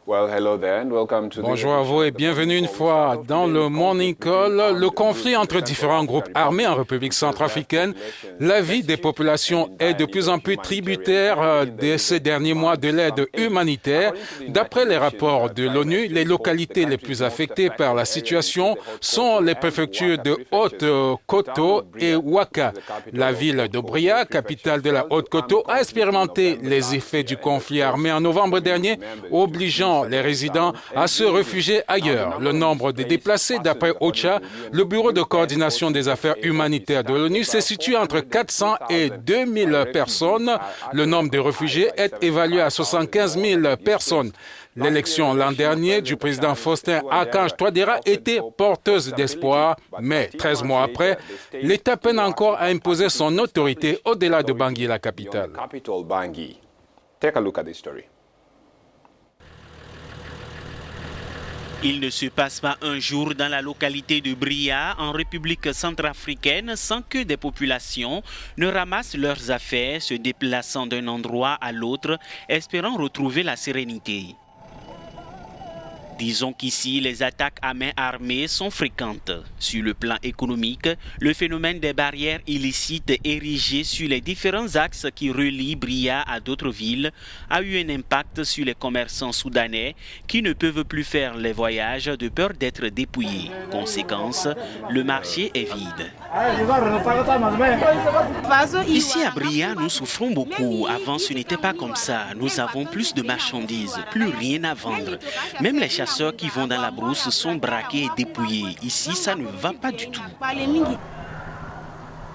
Bonjour à vous et bienvenue une fois dans le Morning Call. Le conflit entre différents groupes armés en République centrafricaine, la vie des populations est de plus en plus tributaire de ces derniers mois de l'aide humanitaire. D'après les rapports de l'ONU, les localités les plus affectées par la situation sont les préfectures de Haute-Koto et Ouaka. La ville de Bria, capitale de la Haute-Koto, a expérimenté les effets du conflit armé en novembre dernier, obligeant les résidents à se réfugier ailleurs. Le nombre de déplacés, d'après OCHA, le Bureau de coordination des affaires humanitaires de l'ONU, se situe entre 400 et 2000 personnes. Le nombre de réfugiés est évalué à 75 000 personnes. L'élection l'an dernier du président Faustin Archange Touadéra était porteuse d'espoir, mais 13 mois après, l'État peine encore à imposer son autorité au-delà de Bangui, la capitale. Il ne se passe pas un jour dans la localité de Bria, en République centrafricaine, sans que des populations ne ramassent leurs affaires, se déplaçant d'un endroit à l'autre, espérant retrouver la sérénité. Disons qu'ici, les attaques à main armée sont fréquentes. Sur le plan économique, le phénomène des barrières illicites érigées sur les différents axes qui relient Bria à d'autres villes a eu un impact sur les commerçants soudanais qui ne peuvent plus faire les voyages de peur d'être dépouillés. Conséquence, le marché est vide. Ici à Bria, nous souffrons beaucoup. Avant, ce n'était pas comme ça. Nous avons plus de marchandises, plus rien à vendre. Même les chasseurs qui vont dans la brousse sont braqués et dépouillés. Ici, ça ne va pas du tout.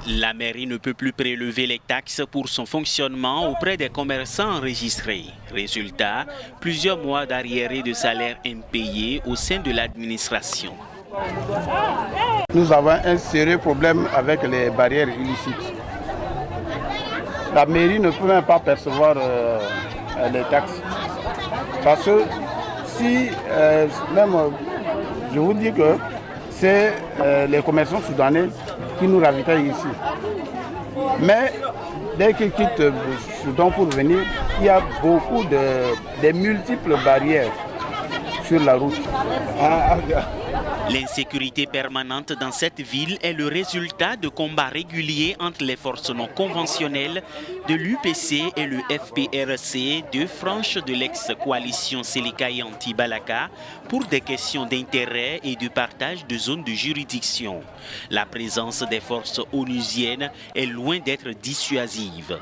La mairie ne peut plus prélever les taxes pour son fonctionnement auprès des commerçants enregistrés. Résultat, plusieurs mois d'arriérés de salaire impayés au sein de l'administration. Nous avons un sérieux problème avec les barrières illicites. La mairie ne peut même pas percevoir les taxes. Parce que si, même, je vous dis que c'est les commerçants soudanais qui nous ravitaillent ici. Mais dès qu'ils quittent le Soudan pour venir, il y a beaucoup de multiples barrières sur la route. L'insécurité permanente dans cette ville est le résultat de combats réguliers entre les forces non conventionnelles de l'UPC et le FPRC, deux branches de l'ex-coalition Séléka et Anti-Balaka, pour des questions d'intérêt et de partage de zones de juridiction. La présence des forces onusiennes est loin d'être dissuasive.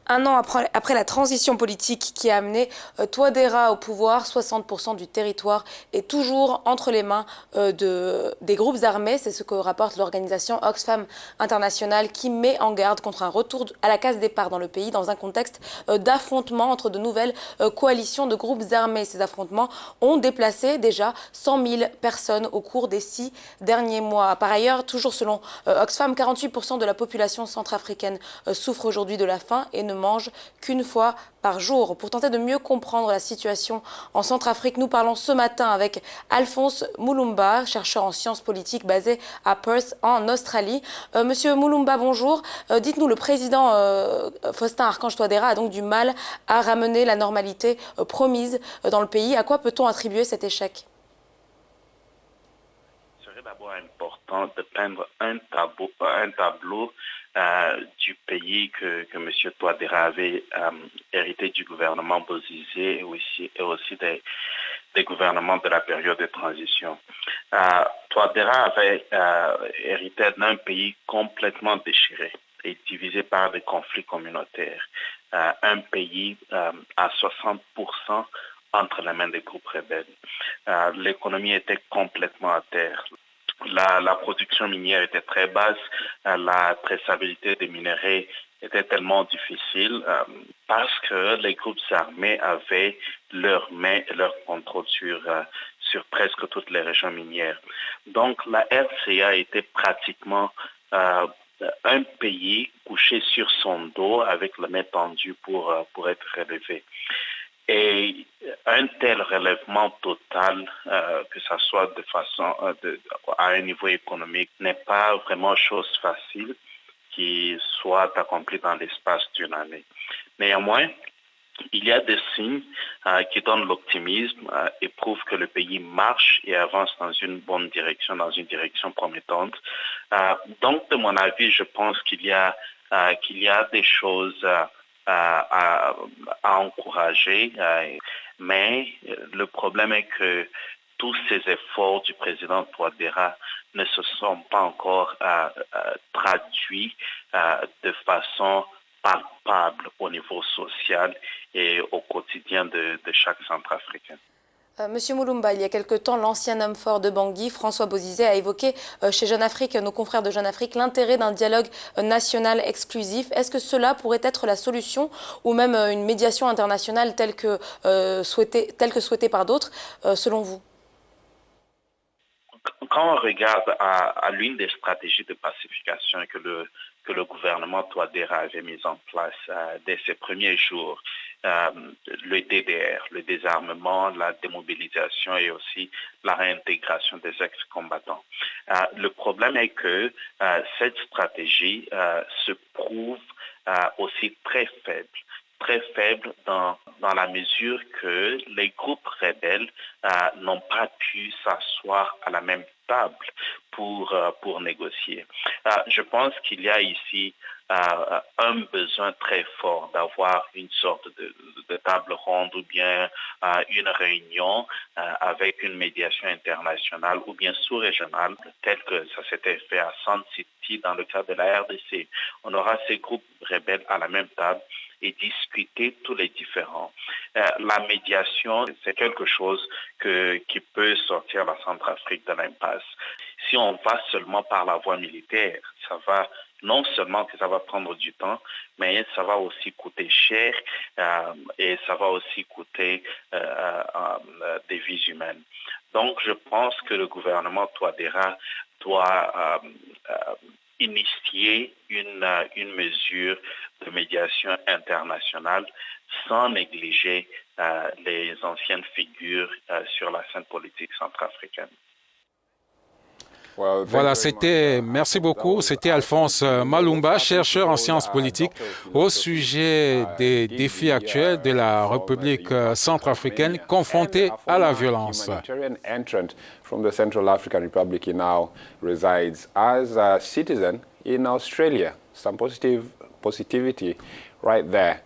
Un an après la transition politique qui a amené Touadéra au pouvoir, 60% du territoire est toujours entre les mains des groupes armés. C'est ce que rapporte l'organisation Oxfam International qui met en garde contre un retour à la case départ dans le pays dans un contexte d'affrontements entre de nouvelles coalitions de groupes armés. Ces affrontements ont déplacé déjà 100 000 personnes au cours des 6 derniers mois. Par ailleurs, toujours selon Oxfam, 48% de la population centrafricaine souffre aujourd'hui de la faim et ne mange qu'une fois par jour. Pour tenter de mieux comprendre la situation en Centrafrique, nous parlons ce matin avec Alphonse Mulumba, chercheur en sciences politiques basé à Perth en Australie. Monsieur Mulumba, bonjour. Dites-nous, le président Faustin Archange Touadéra a donc du mal à ramener la normalité promise dans le pays. À quoi peut-on attribuer cet échec ? Il serait d'abord important de peindre un tableau du pays que M. Touadéra avait hérité du gouvernement Bozizé et aussi des gouvernements de la période de transition. Touadéra avait hérité d'un pays complètement déchiré et divisé par des conflits communautaires. Un pays à 60% entre les mains des groupes rebelles. L'économie était complètement à terre. La production minière était très basse, la traçabilité des minerais était tellement difficile parce que les groupes armés avaient leur main et leur contrôle sur presque toutes les régions minières. Donc la RCA était pratiquement un pays couché sur son dos avec la main tendue pour être relevé. Et un tel relèvement total, que ce soit de façon à un niveau économique, n'est pas vraiment chose facile qui soit accomplie dans l'espace d'une année. Néanmoins, il y a des signes qui donnent l'optimisme et prouvent que le pays marche et avance dans une bonne direction, dans une direction promettante. Donc, de mon avis, je pense qu'il y a des choses à encourager, mais le problème est que tous ces efforts du président Touadéra ne se sont pas encore traduits de façon palpable au niveau social et au quotidien de chaque Centrafricain. Monsieur Mulumba, il y a quelque temps, l'ancien homme fort de Bangui, François Bozizé, a évoqué chez Jeune Afrique, nos confrères de Jeune Afrique, l'intérêt d'un dialogue national exclusif. Est-ce que cela pourrait être la solution ou même une médiation internationale telle que souhaitée par d'autres, selon vous? Quand on regarde à l'une des stratégies de pacification que le gouvernement Touadéra avait mise en place dès ses premiers jours, le DDR, le désarmement, la démobilisation et aussi la réintégration des ex-combattants. Le problème est que cette stratégie se prouve aussi très faible dans la mesure que les groupes rebelles n'ont pas pu s'asseoir à la même table pour négocier. Je pense qu'il y a ici un besoin très fort d'avoir une sorte de table ronde ou bien une réunion avec une médiation internationale ou bien sous-régionale, tel que ça s'était fait à Sun City dans le cadre de la RDC. On aura ces groupes rebelles à la même table et discuter tous les différends. La médiation, c'est quelque chose qui peut sortir la Centrafrique de l'impasse. Si on va seulement par la voie militaire, non seulement que ça va prendre du temps, mais ça va aussi coûter cher et ça va aussi coûter des vies humaines. Donc, je pense que le gouvernement Touadéra doit initier une mesure de médiation internationale sans négliger les anciennes figures sur la scène politique centrafricaine. Voilà, merci beaucoup, c'était Alphonse Malumba, chercheur en sciences politiques au sujet des défis actuels de la République centrafricaine confrontée à la violence. From the Central African Republic, he now resides as a citizen in Australia. Some positivity right there.